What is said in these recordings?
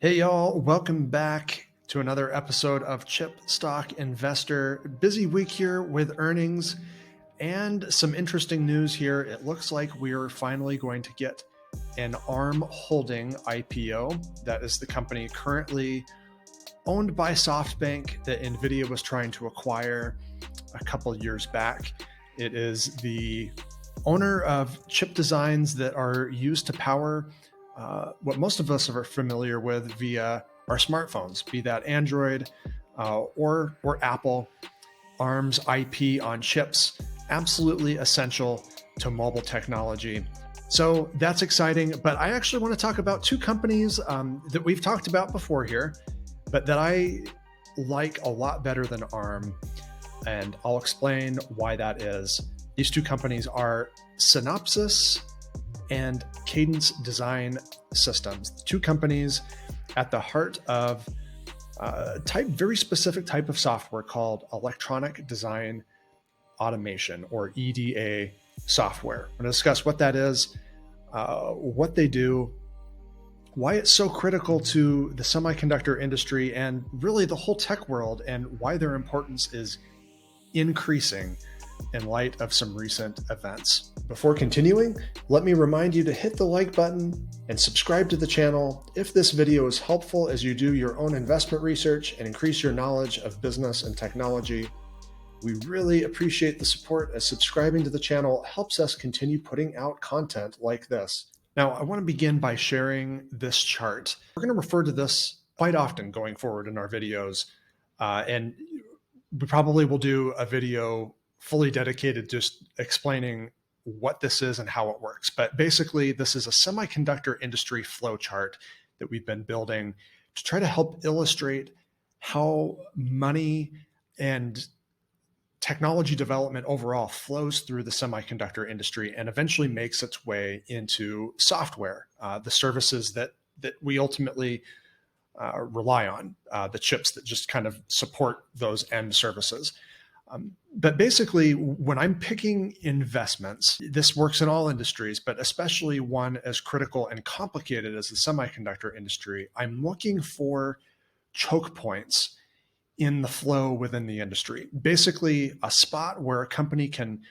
Hey y'all, welcome back to another episode of Chip Stock Investor. Busy week here with earnings and some interesting news here. It looks like we're finally going to get an ARM Holding IPO. That is the company currently owned by SoftBank that NVIDIA was trying to acquire a couple years back. It is the owner of chip designs that are used to power what most of us are familiar with via our smartphones, be that Android or Apple. ARM's IP on chips, absolutely essential to mobile technology. So that's exciting, but I actually want to talk about two companies that we've talked about before here, but that I like a lot better than ARM, and I'll explain why that is. These two companies are Synopsis and Cadence Design Systems, two companies at the heart of a very specific type of software called electronic design automation, or EDA software. I'm going to discuss what that is, what they do, why it's so critical to the semiconductor industry and really the whole tech world, and why their importance is increasing in light of some recent events. Before continuing, let me remind you to hit the like button and subscribe to the channel if this video is helpful as you do your own investment research and increase your knowledge of business and technology. We really appreciate the support, as subscribing to the channel helps us continue putting out content like this. Now, I want to begin by sharing this chart. We're going to refer to this quite often going forward in our videos, and we probably will do a video fully dedicated just explaining what this is and how it works. But basically, this is a semiconductor industry flow chart that we've been building to try to help illustrate how money and technology development overall flows through the semiconductor industry and eventually makes its way into software, the services that we ultimately rely on, the chips that just kind of support those end services. But basically, when I'm picking investments, this works in all industries, but especially one as critical and complicated as the semiconductor industry, I'm looking for choke points in the flow within the industry. Basically, a spot where a company can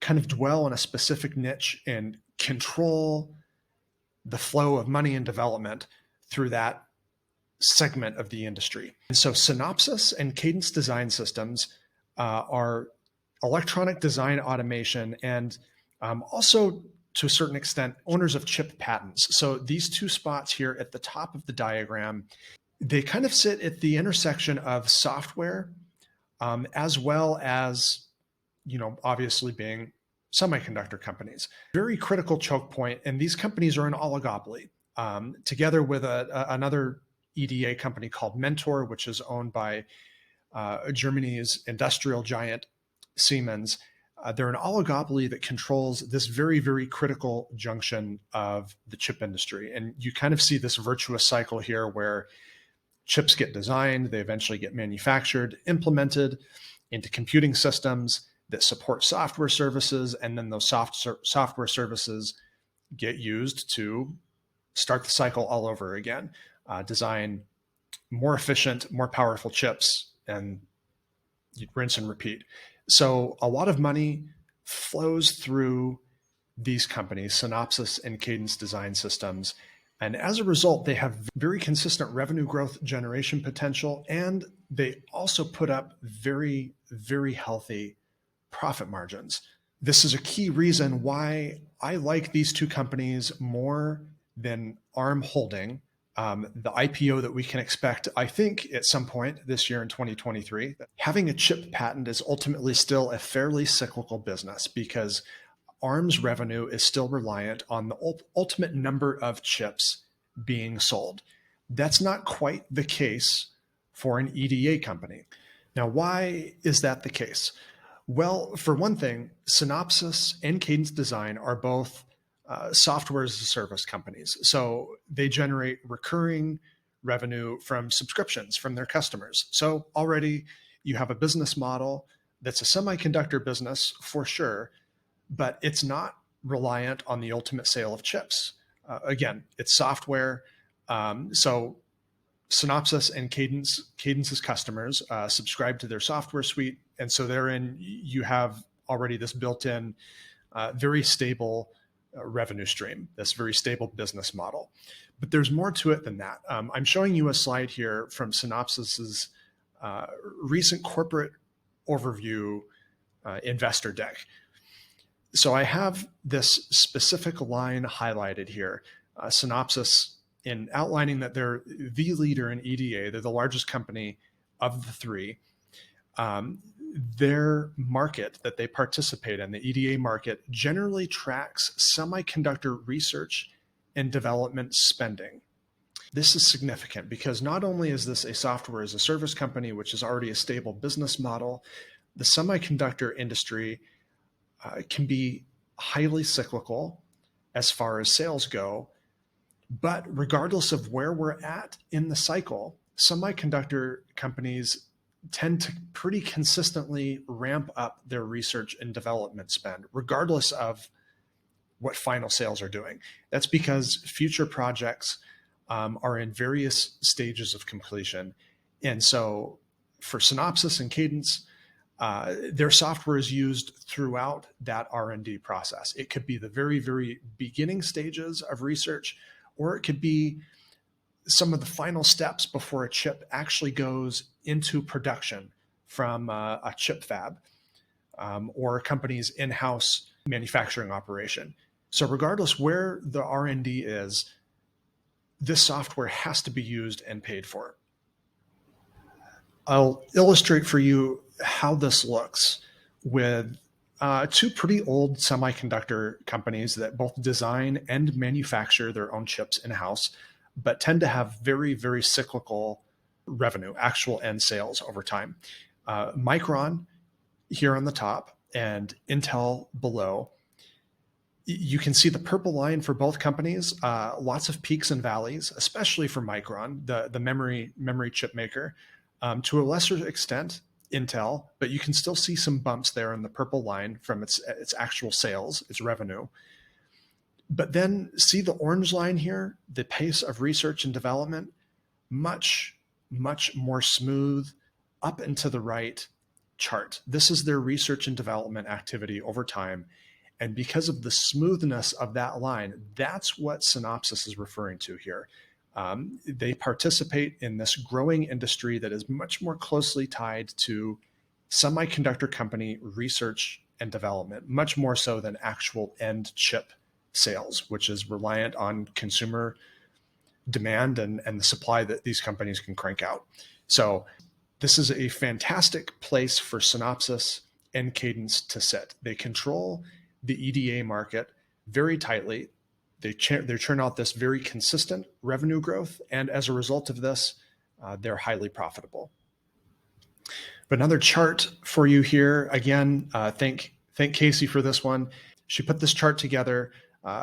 kind of dwell in a specific niche and control the flow of money and development through that segment of the industry. And so Synopsis and Cadence Design Systems are electronic design automation and also, to a certain extent, owners of chip patents. So these two spots here at the top of the diagram, they kind of sit at the intersection of software as well as, obviously being semiconductor companies. Very critical choke point, and these companies are an oligopoly together with another EDA company called Mentor, which is owned by Germany's industrial giant Siemens. They're an oligopoly that controls this very, very critical junction of the chip industry. And you kind of see this virtuous cycle here where chips get designed, they eventually get manufactured, implemented into computing systems that support software services, and then those software services get used to start the cycle all over again, design more efficient, more powerful chips, and you rinse and repeat. So a lot of money flows through these companies, Synopsis and Cadence Design Systems. And as a result, they have very consistent revenue growth generation potential, and they also put up very, very healthy profit margins. This is a key reason why I like these two companies more than ARM Holding, the IPO that we can expect, I think, at some point this year in 2023. Having a chip patent is ultimately still a fairly cyclical business because ARM's revenue is still reliant on the ultimate number of chips being sold. That's not quite the case for an EDA company. Now, why is that the case? Well, for one thing, Synopsis and Cadence Design are both software as a service companies. So they generate recurring revenue from subscriptions from their customers. So already you have a business model that's a semiconductor business for sure, but it's not reliant on the ultimate sale of chips. Again, it's software. So Synopsis and Cadence's customers subscribe to their software suite. And so therein, you have already this built-in, very stable revenue stream, this very stable business model. But there's more to it than that. I'm showing you a slide here from Synopsis's recent corporate overview investor deck. So I have this specific line highlighted here. Synopsis, in outlining that they're the leader in EDA, they're the largest company of the three. Their market that they participate in, the EDA market, generally tracks semiconductor research and development spending. This is significant because not only is this a software as a service company, which is already a stable business model, the semiconductor industry can be highly cyclical as far as sales go. But regardless of where we're at in the cycle, semiconductor companies tend to pretty consistently ramp up their research and development spend, regardless of what final sales are doing. That's because future projects are in various stages of completion. And so for Synopsis and Cadence, their software is used throughout that R&D process. It could be the very, very beginning stages of research, or it could be some of the final steps before a chip actually goes into production from a chip fab or a company's in-house manufacturing operation. So regardless where the R&D is, this software has to be used and paid for. I'll illustrate for you how this looks with two pretty old semiconductor companies that both design and manufacture their own chips in-house, but tend to have very, very cyclical revenue, actual end sales over time. Micron here on the top and Intel below. You can see the purple line for both companies, lots of peaks and valleys, especially for Micron, the memory chip maker. To a lesser extent, Intel, but you can still see some bumps there in the purple line from its actual sales, its revenue. But then see the orange line here, the pace of research and development, much, much more smooth up and to the right chart. This is their research and development activity over time. And because of the smoothness of that line, that's what Synopsis is referring to here. They participate in this growing industry that is much more closely tied to semiconductor company research and development, much more so than actual end chip sales, which is reliant on consumer demand and the supply that these companies can crank out. So this is a fantastic place for Synopsis and Cadence to sit. They control the EDA market very tightly. They churn out this very consistent revenue growth. And as a result of this, they're highly profitable. But another chart for you here. Again, thank Casey for this one. She put this chart together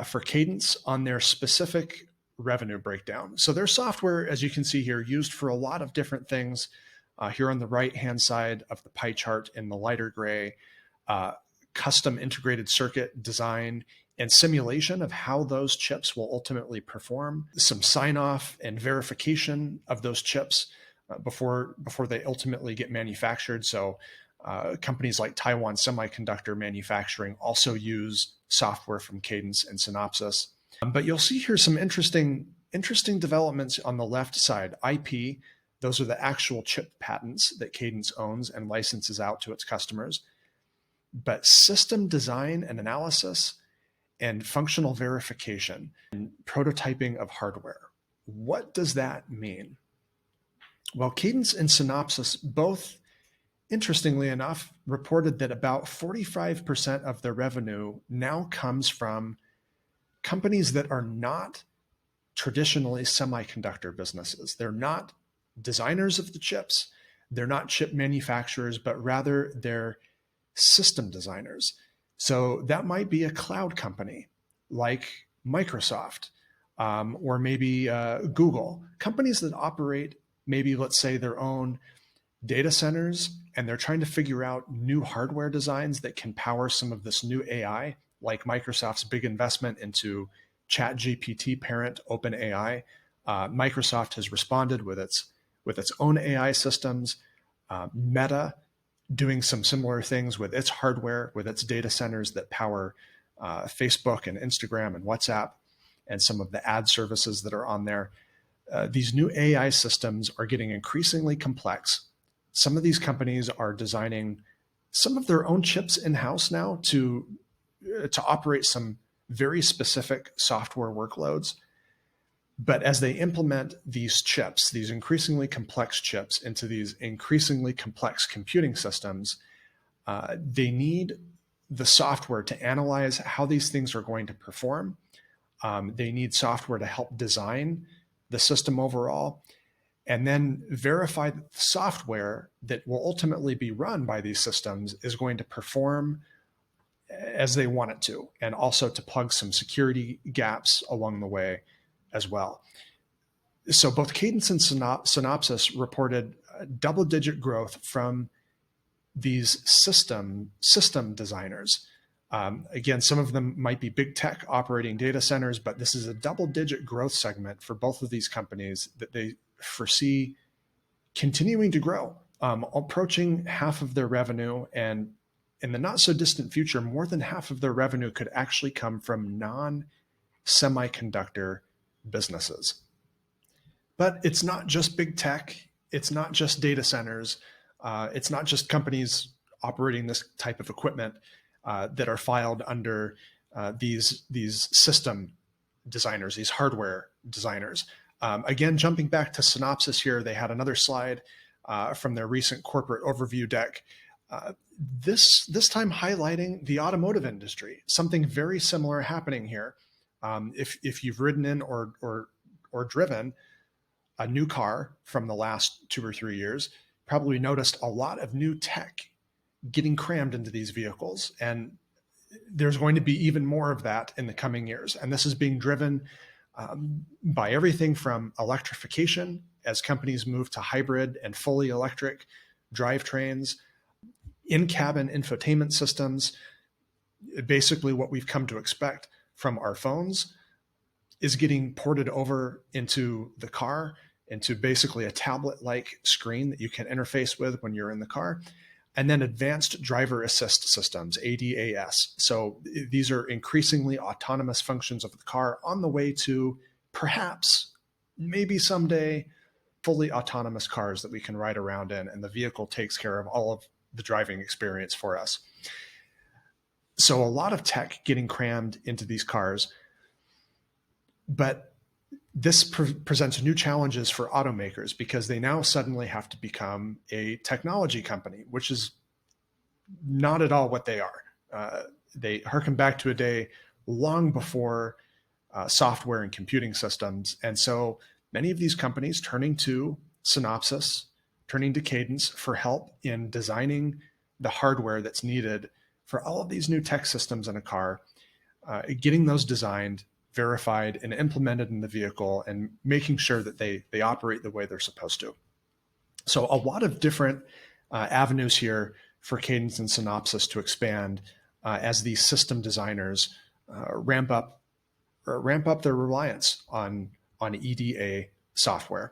for Cadence on their specific revenue breakdown. So their software, as you can see here, used for a lot of different things. Here on the right-hand side of the pie chart in the lighter gray, custom integrated circuit design and simulation of how those chips will ultimately perform, some sign-off and verification of those chips before they ultimately get manufactured. So companies like Taiwan Semiconductor Manufacturing also use software from Cadence and Synopsis. But you'll see here some interesting developments on the left side. IP, those are the actual chip patents that Cadence owns and licenses out to its customers. But system design and analysis and functional verification and prototyping of hardware. What does that mean? Well, Cadence and Synopsis both, interestingly enough, reported that about 45% of their revenue now comes from companies that are not traditionally semiconductor businesses. They're not designers of the chips. They're not chip manufacturers, but rather they're system designers. So that might be a cloud company like Microsoft or maybe Google, companies that operate maybe, let's say, their own data centers, and they're trying to figure out new hardware designs that can power some of this new AI, like Microsoft's big investment into ChatGPT parent OpenAI Microsoft has responded with its own AI systems. Meta doing some similar things with its hardware, with its data centers that power Facebook and Instagram and WhatsApp and some of the ad services that are on there. These new AI systems are getting increasingly complex. Some of these companies are designing some of their own chips in-house now to operate some very specific software workloads. But as they implement these chips, these increasingly complex chips into these increasingly complex computing systems, they need the software to analyze how these things are going to perform. They need software to help design the system overall, and then verify that the software that will ultimately be run by these systems is going to perform as they want it to, and also to plug some security gaps along the way as well. So both Cadence and Synopsis reported double-digit growth from these system designers. Again, some of them might be big tech operating data centers, but this is a double-digit growth segment for both of these companies that they foresee continuing to grow, approaching half of their revenue, and in the not so distant future, more than half of their revenue could actually come from non-semiconductor businesses. But it's not just big tech. It's not just data centers. It's not just companies operating this type of equipment that are filed under these system designers, these hardware designers. Again, jumping back to Synopsis here, they had another slide from their recent corporate overview deck. This time highlighting the automotive industry, something very similar happening here. If you've ridden in or driven a new car from the last 2 or 3 years, probably noticed a lot of new tech getting crammed into these vehicles. And there's going to be even more of that in the coming years. And this is being driven by everything from electrification as companies move to hybrid and fully electric drivetrains, in-cabin infotainment systems. Basically what we've come to expect from our phones is getting ported over into the car, into basically a tablet-like screen that you can interface with when you're in the car. And then advanced driver assist systems, ADAS. So these are increasingly autonomous functions of the car on the way to perhaps, maybe someday, fully autonomous cars that we can ride around in, and the vehicle takes care of all of the driving experience for us. So a lot of tech getting crammed into these cars, but this presents new challenges for automakers because they now suddenly have to become a technology company, which is not at all what they are. They harken back to a day long before software and computing systems. And so many of these companies turning to Synopsis, turning to Cadence for help in designing the hardware that's needed for all of these new tech systems in a car, getting those designed, verified, and implemented in the vehicle, and making sure that they operate the way they're supposed to. So a lot of different avenues here for Cadence and Synopsis to expand as these system designers ramp up their reliance on EDA software.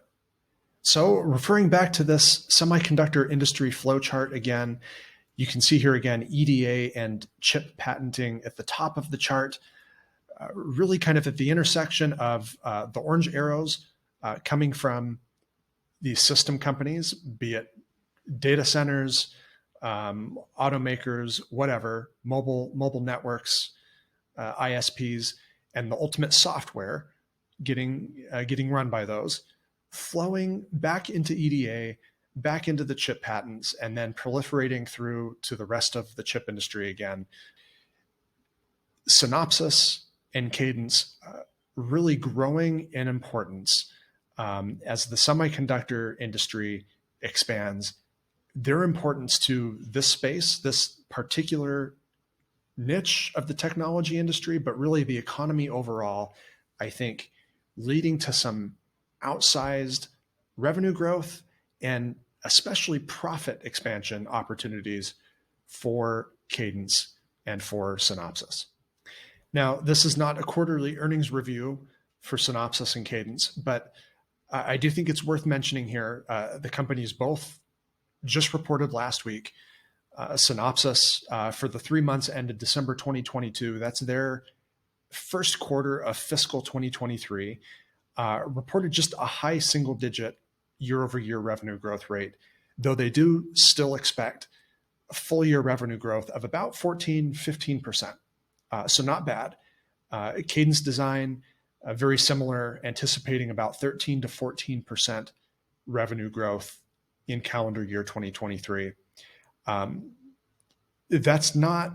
So referring back to this semiconductor industry flowchart again, you can see here again EDA and chip patenting at the top of the chart. Really kind of at the intersection of the orange arrows coming from these system companies, be it data centers, automakers, whatever, mobile networks, ISPs, and the ultimate software getting run by those, flowing back into EDA, back into the chip patents, and then proliferating through to the rest of the chip industry again. Synopsis and Cadence really growing in importance as the semiconductor industry expands. Their importance to this space, this particular niche of the technology industry, but really the economy overall, I think leading to some outsized revenue growth and especially profit expansion opportunities for Cadence and for Synopsis. Now, this is not a quarterly earnings review, for Synopsis and Cadence, but I do think it's worth mentioning here. The companies both just reported last week. Synopsis for the 3 months ended December 2022. That's their first quarter of fiscal 2023. Reported just a high single-digit year-over-year revenue growth rate, though they do still expect a full-year revenue growth of about 14-15%. So not bad. Cadence Design, very similar, anticipating about 13 to 14% revenue growth in calendar year 2023. That's not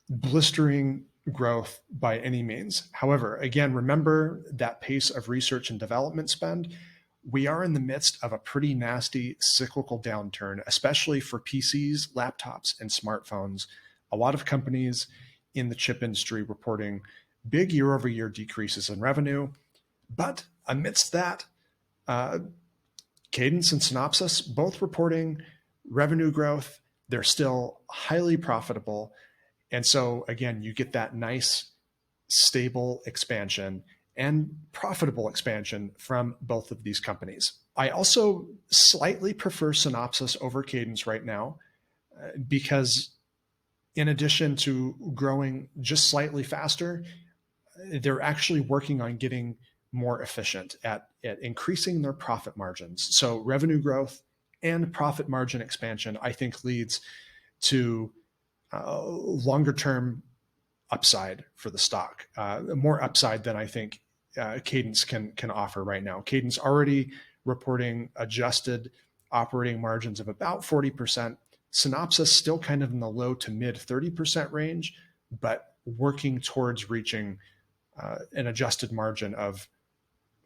blistering growth by any means. However, again, remember that pace of research and development spend. We are in the midst of a pretty nasty cyclical downturn, especially for PCs, laptops, and smartphones. A lot of companies in the chip industry reporting big year-over-year decreases in revenue. But amidst that, Cadence and Synopsis both reporting revenue growth. They're still highly profitable. And so, again, you get that nice, stable expansion and profitable expansion from both of these companies. I also slightly prefer Synopsis over Cadence right now because in addition to growing just slightly faster, they're actually working on getting more efficient at increasing their profit margins. So revenue growth and profit margin expansion, I think, leads to longer term upside for the stock, more upside than I think Cadence can offer right now. Cadence already reporting adjusted operating margins of about 40%. Synopsis still kind of in the low to mid 30% range, but working towards reaching an adjusted margin of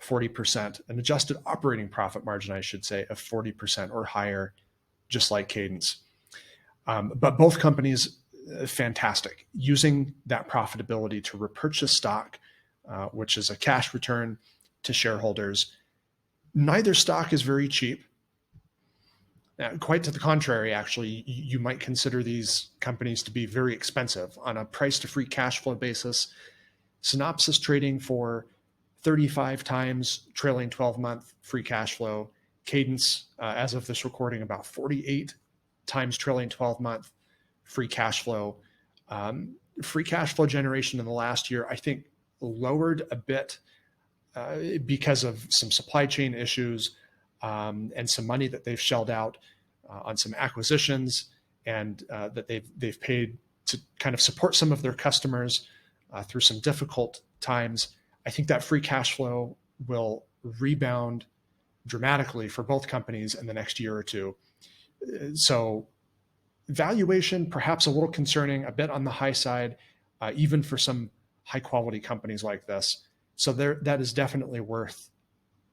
40%, an adjusted operating profit margin, I should say, of 40% or higher, just like Cadence. But both companies, fantastic, using that profitability to repurchase stock, which is a cash return to shareholders. Neither stock is very cheap. Quite to the contrary, actually, you might consider these companies to be very expensive on a price to free cash flow basis. Synopsis trading for 35 times trailing 12-month free cash flow. Cadence, as of this recording, about 48 times trailing 12-month free cash flow. Free cash flow generation in the last year, I think, lowered a bit because of some supply chain issues and some money that they've shelled out on some acquisitions and that they've paid to kind of support some of their customers through some difficult times. I think that free cash flow will rebound dramatically for both companies in the next year or two. So valuation, perhaps a little concerning, a bit on the high side, even for some high quality companies like this. So that is definitely worth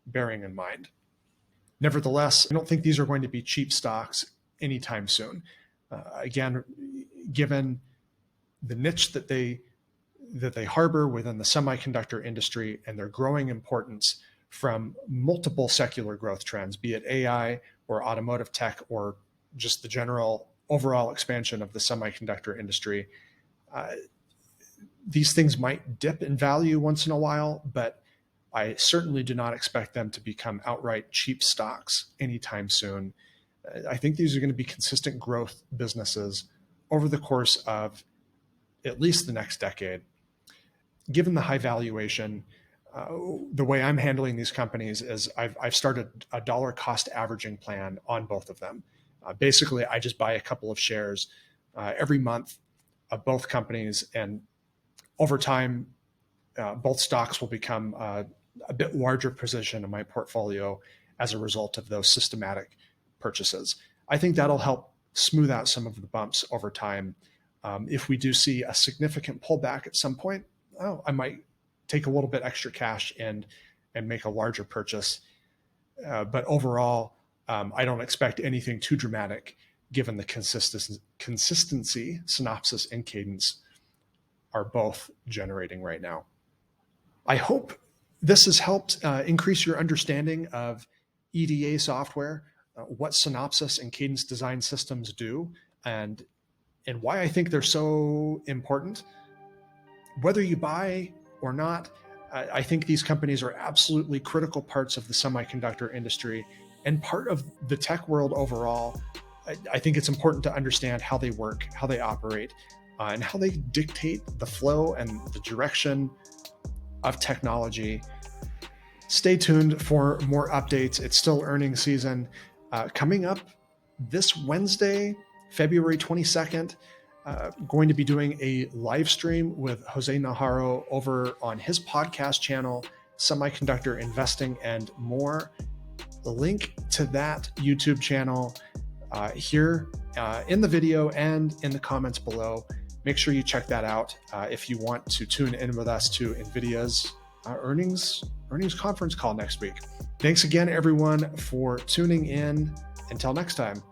bearing in mind. Nevertheless, I don't think these are going to be cheap stocks anytime soon. Again, given the niche that they harbor within the semiconductor industry and their growing importance from multiple secular growth trends, be it AI or automotive tech or just the general overall expansion of the semiconductor industry. These things might dip in value once in a while, but I certainly do not expect them to become outright cheap stocks anytime soon. I think these are going to be consistent growth businesses over the course of at least the next decade. Given the high valuation, the way I'm handling these companies is I've started a dollar cost averaging plan on both of them. Basically, I just buy a couple of shares every month of both companies, and over time, both stocks will become a bit larger position in my portfolio as a result of those systematic purchases. I think that'll help smooth out some of the bumps over time. If we do see a significant pullback at some point, I might take a little bit extra cash and make a larger purchase. But overall, I don't expect anything too dramatic given the consistency Synopsis and Cadence are both generating right now. I hope this has helped increase your understanding of EDA software, what Synopsis and Cadence Design Systems do, and why I think they're so important. Whether you buy or not, I think these companies are absolutely critical parts of the semiconductor industry and part of the tech world overall. I think it's important to understand how they work, how they operate, and how they dictate the flow and the direction of technology. Stay tuned for more updates. It's still earnings season. Coming up this Wednesday, February 22nd, going to be doing a live stream with Jose Najarro over on his podcast channel, Semiconductor Investing and More. The link to that YouTube channel here in the video and in the comments below. Make sure you check that out if you want to tune in with us to NVIDIA's earnings conference call next week. Thanks again, everyone, for tuning in. Until next time.